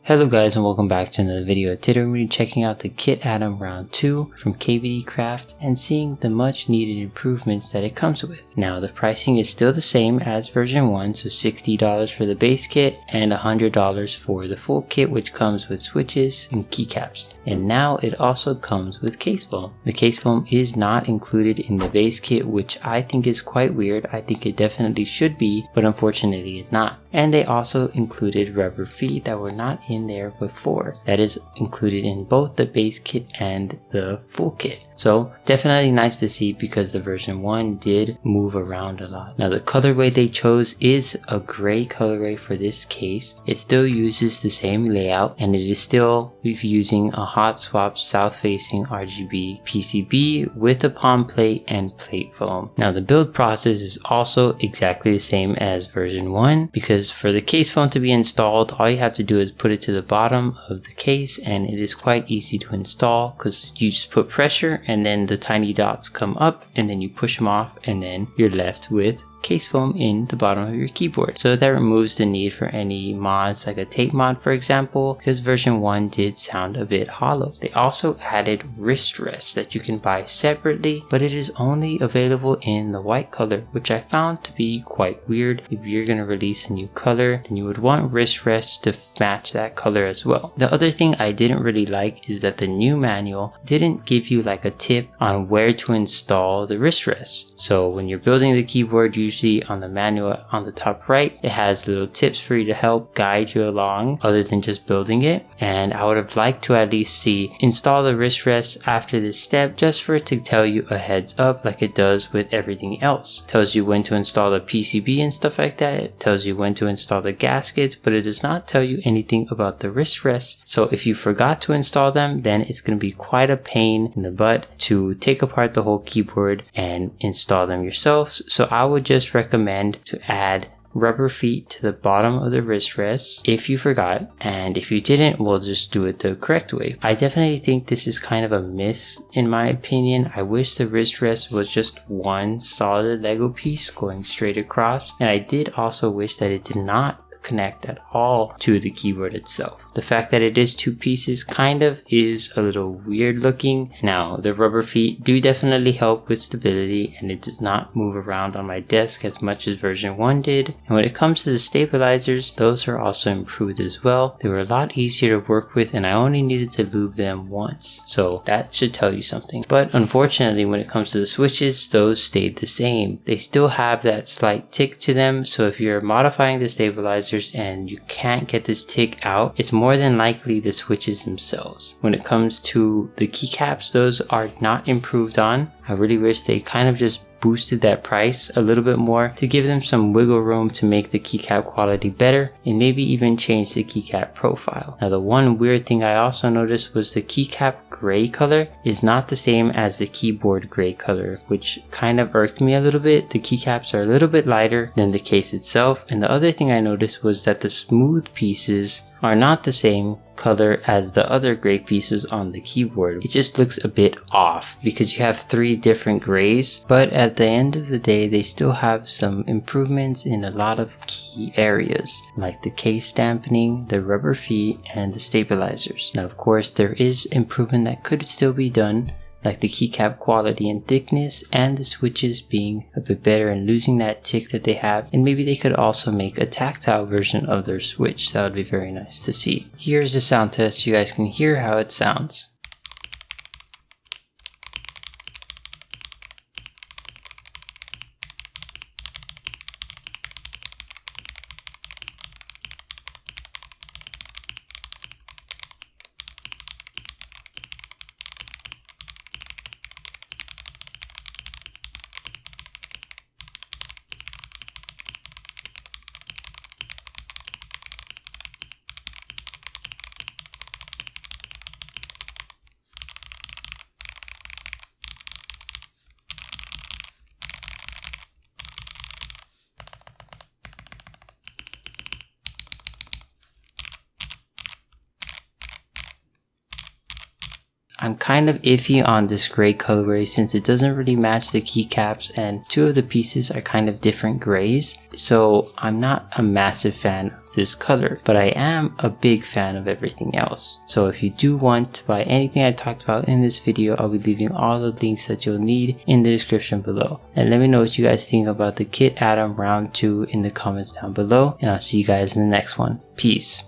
Hello guys and welcome back to another video. Today we're going to be checking out the Kit Adam round 2 from KBDcraft and seeing the much needed improvements that it comes with. Now the pricing is still the same as version 1, so $60 for the base kit and $100 for the full kit, which comes with switches and keycaps. And now it also comes with case foam. The case foam is not included in the base kit, which I think is quite weird. I think it definitely should be, but unfortunately it's not. And they also included rubber feet that were not in there before. That is included in both the base kit and the full kit. So definitely nice to see because the version 1 did move around a lot. Now the colorway they chose is a gray colorway for this case. It still uses the same layout and it is still using a hot swap south facing RGB PCB with a palm plate and plate foam. Now the build process is also exactly the same as version 1 because for the case foam to be installed, all you have to do is put it to the bottom of the case and it is quite easy to install because you just put pressure and then the tiny dots come up and then you push them off and then you're left with case foam in the bottom of your keyboard. So that removes the need for any mods like a tape mod, for example, because version 1 did sound a bit hollow. They also added wrist rests that you can buy separately, but it is only available in the white color, which I found to be quite weird. If you're going to release a new color, then you would want wrist rests to match that color as well. The other thing I didn't really like is that the new manual didn't give you like a tip on where to install the wrist rests. So when you're building the keyboard, usually on the manual on the top right, it has little tips for you to help guide you along other than just building it. And I would have liked to at least see install the wrist rest after this step, just for it to tell you a heads up like it does with everything else. It tells you when to install the PCB and stuff like that. It tells you when to install the gaskets, but it does not tell you anything about the wrist rests. So if you forgot to install them, then it's going to be quite a pain in the butt to take apart the whole keyboard and install them yourself. So I would just recommend to add rubber feet to the bottom of the wrist rests if you forgot, and if you didn't, we'll just do it the correct way. I definitely think this is kind of a miss in my opinion. I wish the wrist rest was just one solid Lego piece going straight across, and I did also wish that it did not connect at all to the keyboard itself. The fact that it is two pieces kind of is a little weird looking. Now the rubber feet do definitely help with stability and it does not move around on my desk as much as version 1 did. And when it comes to the stabilizers, those are also improved as well. They were a lot easier to work with and I only needed to lube them once, so that should tell you something. But unfortunately when it comes to the switches, those stayed the same. They still have that slight tick to them, so if you're modifying the stabilizer and you can't get this tick out, it's more than likely the switches themselves. When it comes to the keycaps, those are not improved on. I really wish they kind of just boosted that price a little bit more to give them some wiggle room to make the keycap quality better and maybe even change the keycap profile. Now the one weird thing I also noticed was the keycap gray color is not the same as the keyboard gray color, which kind of irked me a little bit. The keycaps are a little bit lighter than the case itself, and the other thing I noticed was that the smooth pieces are not the same color as the other gray pieces on the keyboard. It just looks a bit off because you have 3 different grays, but at the end of the day they still have some improvements in a lot of key areas like the case dampening, the rubber feet, and the stabilizers. Now of course there is improvement that could still be done, like the keycap quality and thickness and the switches being a bit better and losing that tick that they have, and maybe they could also make a tactile version of their switch. That would be very nice to see. Here's a sound test so you guys can hear how it sounds. I'm kind of iffy on this gray colorway since it doesn't really match the keycaps and 2 of the pieces are kind of different grays. So I'm not a massive fan of this color, but I am a big fan of everything else. So if you do want to buy anything I talked about in this video, I'll be leaving all the links that you'll need in the description below. And let me know what you guys think about the Kit Adam round 2 in the comments down below, and I'll see you guys in the next one. Peace.